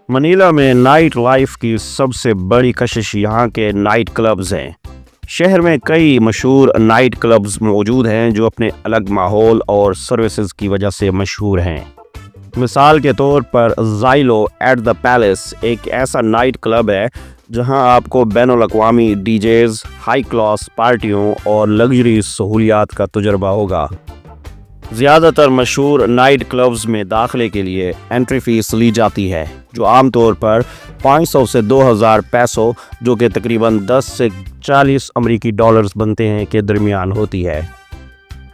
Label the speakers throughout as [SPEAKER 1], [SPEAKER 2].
[SPEAKER 1] Manila میں night life کی سب سے بڑی کشش یہاں کے نائٹ کلبز ہیں۔ شہر میں کئی مشہور نائٹ کلبز موجود ہیں جو اپنے الگ ماحول اور سروسز کی وجہ سے مشہور ہیں۔ مثال کے طور پر زائلو ایٹ دا پیلس ایک ایسا نائٹ کلب ہے جہاں آپ کو بین الاقوامی ڈی جیز، ہائی کلاس پارٹیوں اور لگژری سہولیات کا تجربہ ہوگا۔ زیادہ تر مشہور نائٹ کلبز میں داخلے کے لیے انٹری فیس لی جاتی ہے جو عام طور پر 500 سے 2000 پیسو جو کہ تقریباً 10 سے 40 امریکی ڈالرز بنتے ہیں کے درمیان ہوتی ہے۔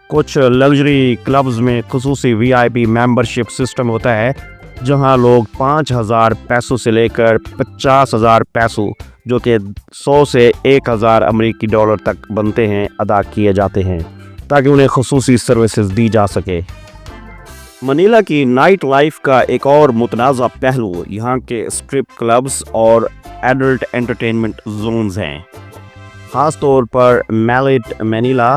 [SPEAKER 1] کچھ لگژری کلبز میں خصوصی وی آئی پی ممبرشپ سسٹم ہوتا ہے جہاں لوگ 5000 پیسو سے لے کر 50000 پیسو جو کہ 100 سے 1000 امریکی ڈالر تک بنتے ہیں ادا کیے جاتے ہیں تاکہ انہیں خصوصی سروسز دی جا سکے۔ منیلا کی نائٹ لائف کا ایک اور متنازع پہلو یہاں کے اسٹرپ کلبز اور ایڈلٹ انٹرٹینمنٹ زونز ہیں۔ خاص طور پر میلٹ منیلا،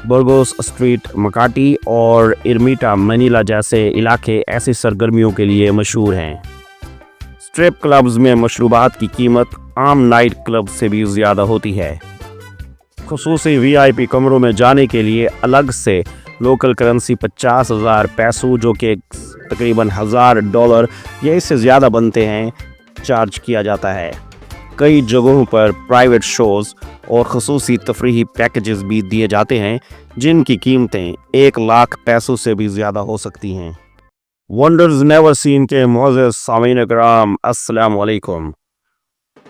[SPEAKER 1] برگوس اسٹریٹ مکاٹی اور ارمیٹا منیلا جیسے علاقے ایسی سرگرمیوں کے لیے مشہور ہیں۔ اسٹرپ کلبز میں مشروبات کی قیمت عام نائٹ کلب سے بھی زیادہ ہوتی ہے۔ خصوصی وی آئی پی کمروں میں جانے کے لیے الگ سے لوکل کرنسی 50000 پیسو جو کہ تقریباً 1000 ڈالر یا اس سے زیادہ بنتے ہیں چارج کیا جاتا ہے۔ کئی جگہوں پر پرائیویٹ شوز اور خصوصی تفریحی پیکیجز بھی دیے جاتے ہیں جن کی قیمتیں 1 لاکھ پیسو سے بھی زیادہ ہو سکتی ہیں۔ ونڈرز نیور سین کے معزز سامعین کرام، السلام علیکم۔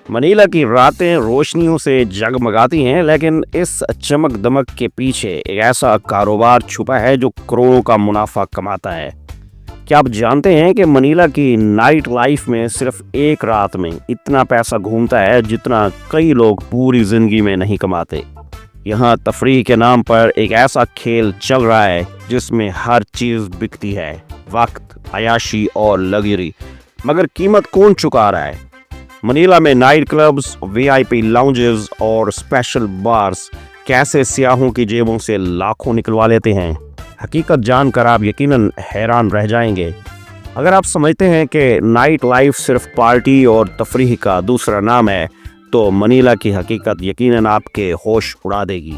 [SPEAKER 1] منیلا کی راتیں روشنیوں سے جگمگاتی ہیں لیکن اس چمک دمک کے پیچھے ایک ایسا کاروبار چھپا ہے جو کروڑوں کا منافع کماتا ہے۔ کیا آپ جانتے ہیں کہ منیلا کی نائٹ لائف میں صرف ایک رات میں اتنا پیسہ گھومتا ہے جتنا کئی لوگ پوری زندگی میں نہیں کماتے؟ یہاں تفریح کے نام پر ایک ایسا کھیل چل رہا ہے جس میں ہر چیز بکتی ہے، وقت، عیاشی اور لگژری، مگر قیمت کون چکا رہا ہے؟ منیلا میں نائٹ کلبز، وی آئی پی لاؤنجز اور اسپیشل بارز کیسے سیاحوں کی جیبوں سے لاکھوں نکلوا لیتے ہیں؟ حقیقت جان کر آپ یقیناً حیران رہ جائیں گے۔ اگر آپ سمجھتے ہیں کہ نائٹ لائف صرف پارٹی اور تفریح کا دوسرا نام ہے تو منیلا کی حقیقت یقیناً آپ کے ہوش اڑا دے گی۔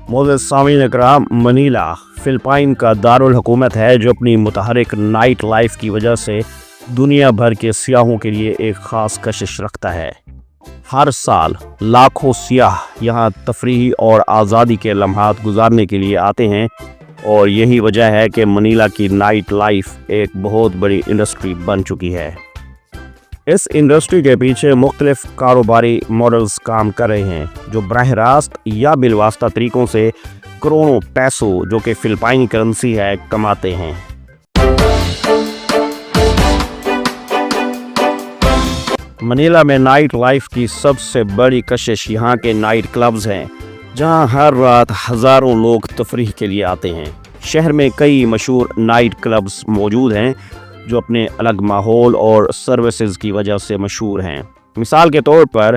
[SPEAKER 1] معزز سامعین اکرام، منیلا فلپائن کا دارالحکومت ہے جو اپنی متحرک نائٹ لائف کی وجہ سے دنیا بھر کے سیاحوں کے لیے ایک خاص کشش رکھتا ہے۔ ہر سال لاکھوں سیاح یہاں تفریحی اور آزادی کے لمحات گزارنے کے لیے آتے ہیں اور یہی وجہ ہے کہ منیلا کی نائٹ لائف ایک بہت بڑی انڈسٹری بن چکی ہے۔ اس انڈسٹری کے پیچھے مختلف کاروباری ماڈلز کام کر رہے ہیں جو براہ راست یا بالواسطہ طریقوں سے کروڑوں پیسو جو کہ فلپائنی کرنسی ہے کماتے ہیں۔ منیلا میں نائٹ لائف کی سب سے بڑی کشش یہاں کے نائٹ کلبز ہیں جہاں ہر رات ہزاروں لوگ تفریح کے لیے آتے ہیں۔ شہر میں کئی مشہور نائٹ کلبز موجود ہیں جو اپنے الگ ماحول اور سروسز کی وجہ سے مشہور ہیں۔ مثال کے طور پر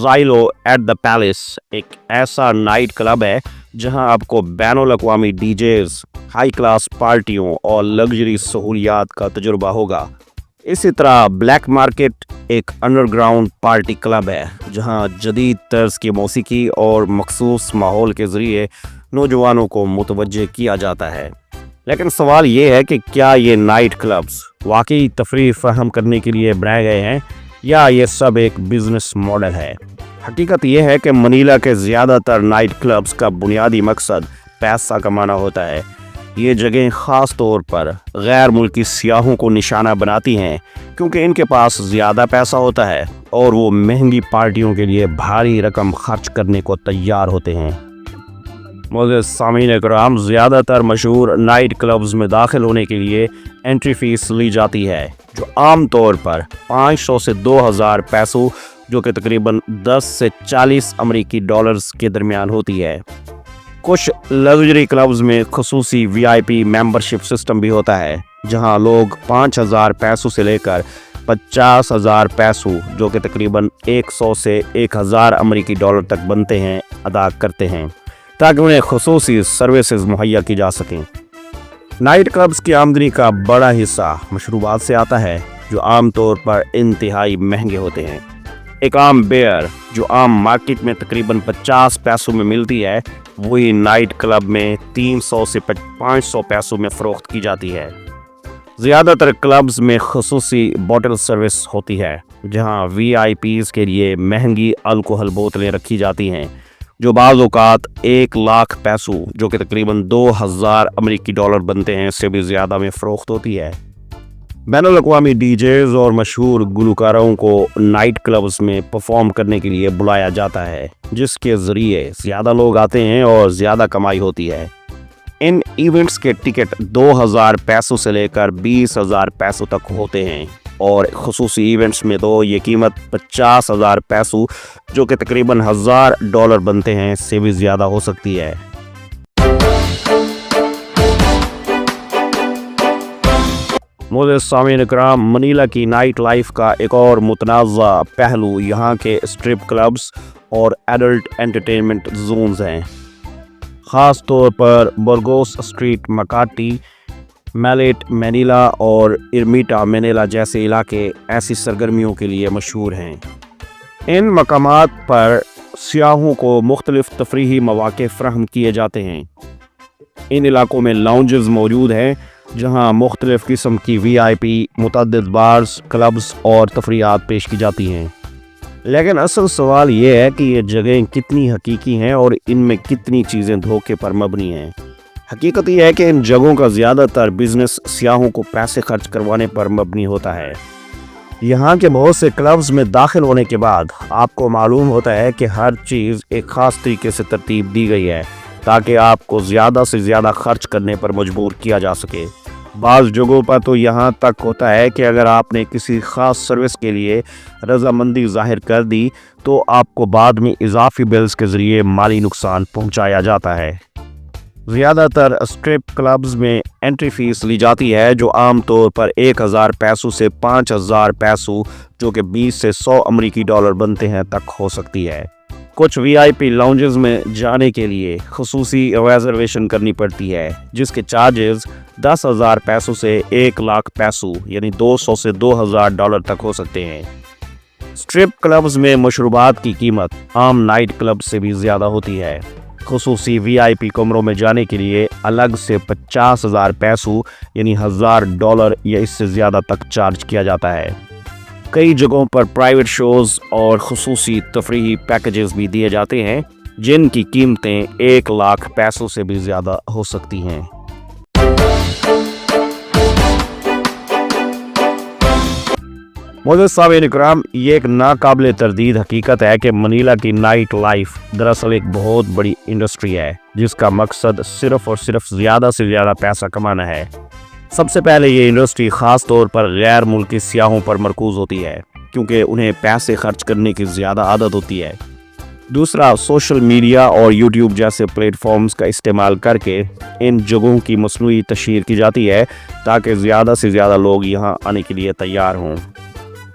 [SPEAKER 1] زائلو ایٹ دا پیلس ایک ایسا نائٹ کلب ہے جہاں آپ کو بین الاقوامی ڈی جیز، ہائی کلاس پارٹیوں اور لگژری سہولیات کا تجربہ ہوگا۔ اسی طرح بلیک مارکیٹ ایک انڈر گراؤنڈ پارٹی کلب ہے جہاں جدید طرز کی موسیقی اور مخصوص ماحول کے ذریعے نوجوانوں کو متوجہ کیا جاتا ہے۔ لیکن سوال یہ ہے کہ کیا یہ نائٹ کلبز واقعی تفریح فراہم کرنے کے لیے بنائے گئے ہیں یا یہ سب ایک بزنس ماڈل ہے؟ حقیقت یہ ہے کہ منیلا کے زیادہ تر نائٹ کلبز کا بنیادی مقصد پیسہ کمانا ہوتا ہے۔ یہ جگہیں خاص طور پر غیر ملکی سیاحوں کو نشانہ بناتی ہیں کیونکہ ان کے پاس زیادہ پیسہ ہوتا ہے اور وہ مہنگی پارٹیوں کے لیے بھاری رقم خرچ کرنے کو تیار ہوتے ہیں۔ معزز سامعین اکرام، زیادہ تر مشہور نائٹ کلبز میں داخل ہونے کے لیے انٹری فیس لی جاتی ہے جو عام طور پر 500 سے 2000 پیسو جو کہ تقریباً 10 سے 40 امریکی ڈالرز کے درمیان ہوتی ہے۔ کچھ لگژری کلبز میں خصوصی وی آئی پی ممبرشپ سسٹم بھی ہوتا ہے جہاں لوگ 5000 پیسو سے لے کر 50000 پیسو جو کہ تقریباً 100 سے 1000 امریکی ڈالر تک بنتے ہیں ادا کرتے ہیں تاکہ انہیں خصوصی سروسز مہیا کی جا سکیں۔ نائٹ کلبز کی آمدنی کا بڑا حصہ مشروبات سے آتا ہے جو عام طور پر انتہائی مہنگے ہوتے ہیں۔ ایک عام بیئر جو عام مارکیٹ میں تقریباً 50 پیسوں میں ملتی ہے، وہی نائٹ کلب میں 300 سے 500 پیسوں میں فروخت کی جاتی ہے۔ زیادہ تر کلبز میں خصوصی بوٹل سروس ہوتی ہے، جہاں وی آئی پیز کے لیے مہنگی الکوہل بوتلیں رکھی جاتی ہیں جو بعض اوقات 1 لاکھ پیسوں، جو کہ تقریباً 2000 امریکی ڈالر بنتے ہیں، سے بھی زیادہ میں فروخت ہوتی ہے۔ بین الاقوامی ڈی جیز اور مشہور گلوکاروں کو نائٹ کلبز میں پرفارم کرنے کے لیے بلایا جاتا ہے، جس کے ذریعے زیادہ لوگ آتے ہیں اور زیادہ کمائی ہوتی ہے۔ ان ایونٹس کے ٹکٹ 2000 پیسوں سے لے کر 20,000 پیسوں تک ہوتے ہیں، اور خصوصی ایونٹس میں تو یہ قیمت 50,000 پیسوں، جو کہ تقریباً $1000 بنتے ہیں، سے بھی زیادہ ہو سکتی ہے۔ معزز سامعین کرام، منیلا کی نائٹ لائف کا ایک اور متنازع پہلو یہاں کے اسٹرپ کلبز اور ایڈلٹ انٹرٹینمنٹ زونز ہیں۔ خاص طور پر برگوس اسٹریٹ مکاٹی، میلیٹ منیلا اور ارمیٹا منیلا جیسے علاقے ایسی سرگرمیوں کے لیے مشہور ہیں۔ ان مقامات پر سیاحوں کو مختلف تفریحی مواقع فراہم کیے جاتے ہیں۔ ان علاقوں میں لاؤنجز موجود ہیں جہاں مختلف قسم کی وی آئی پی، متعدد بارز، کلبز اور تفریحات پیش کی جاتی ہیں۔ لیکن اصل سوال یہ ہے کہ یہ جگہیں کتنی حقیقی ہیں اور ان میں کتنی چیزیں دھوکے پر مبنی ہیں۔ حقیقت یہ ہے کہ ان جگہوں کا زیادہ تر بزنس سیاحوں کو پیسے خرچ کروانے پر مبنی ہوتا ہے۔ یہاں کے بہت سے کلبز میں داخل ہونے کے بعد آپ کو معلوم ہوتا ہے کہ ہر چیز ایک خاص طریقے سے ترتیب دی گئی ہے تاکہ آپ کو زیادہ سے زیادہ خرچ کرنے پر مجبور کیا جا سکے۔ بعض جگہوں پر تو یہاں تک ہوتا ہے کہ اگر آپ نے کسی خاص سروس کے لیے رضامندی ظاہر کر دی تو آپ کو بعد میں اضافی بلز کے ذریعے مالی نقصان پہنچایا جاتا ہے۔ زیادہ تر اسٹرپ کلبز میں انٹری فیس لی جاتی ہے جو عام طور پر 1000 پیسوں سے 5000 پیسوں، جو کہ 20 سے 100 امریکی ڈالر بنتے ہیں، تک ہو سکتی ہے۔ کچھ وی آئی پی لاؤنجز میں جانے کے لیے خصوصی ریزرویشن کرنی پڑتی ہے، جس کے چارجز 10,000 پیسوں سے 1 لاکھ پیسوں یعنی 200 سے 2000 ڈالر تک ہو سکتے ہیں۔ اسٹرپ کلبز میں مشروبات کی قیمت عام نائٹ کلب سے بھی زیادہ ہوتی ہے۔ خصوصی وی آئی پی کمروں میں جانے کے لیے الگ سے 50,000 پیسوں یعنی $1000 یا اس سے زیادہ تک چارج کیا جاتا ہے۔ کئی جگہوں پر پرائیویٹ شوز اور خصوصی تفریحی پیکیجز بھی دیے جاتے ہیں جن کی قیمتیں 1 لاکھ پیسوں سے بھی زیادہ ہو سکتی ہیں۔ معزز سامعین کرام، یہ ایک ناقابل تردید حقیقت ہے کہ منیلا کی نائٹ لائف دراصل ایک بہت بڑی انڈسٹری ہے جس کا مقصد صرف اور صرف زیادہ سے زیادہ پیسہ کمانا ہے۔ سب سے پہلے یہ انڈسٹری خاص طور پر غیر ملکی سیاحوں پر مرکوز ہوتی ہے کیونکہ انہیں پیسے خرچ کرنے کی زیادہ عادت ہوتی ہے۔ دوسرا، سوشل میڈیا اور یوٹیوب جیسے پلیٹ فارمز کا استعمال کر کے ان جگہوں کی مصنوعی تشہیر کی جاتی ہے تاکہ زیادہ سے زیادہ لوگ یہاں آنے کے لیے تیار ہوں۔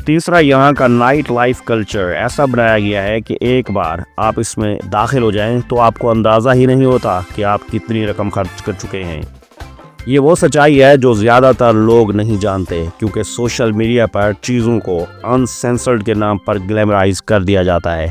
[SPEAKER 1] تیسرا، یہاں کا نائٹ لائف کلچر ایسا بنایا گیا ہے کہ ایک بار آپ اس میں داخل ہو جائیں تو آپ کو اندازہ ہی نہیں ہوتا کہ آپ کتنی رقم خرچ کر چکے ہیں۔ یہ وہ سچائی ہے جو زیادہ تر لوگ نہیں جانتے کیونکہ سوشل میڈیا پر چیزوں کو ان سینسرڈ کے نام پر گلیمرائز کر دیا جاتا ہے۔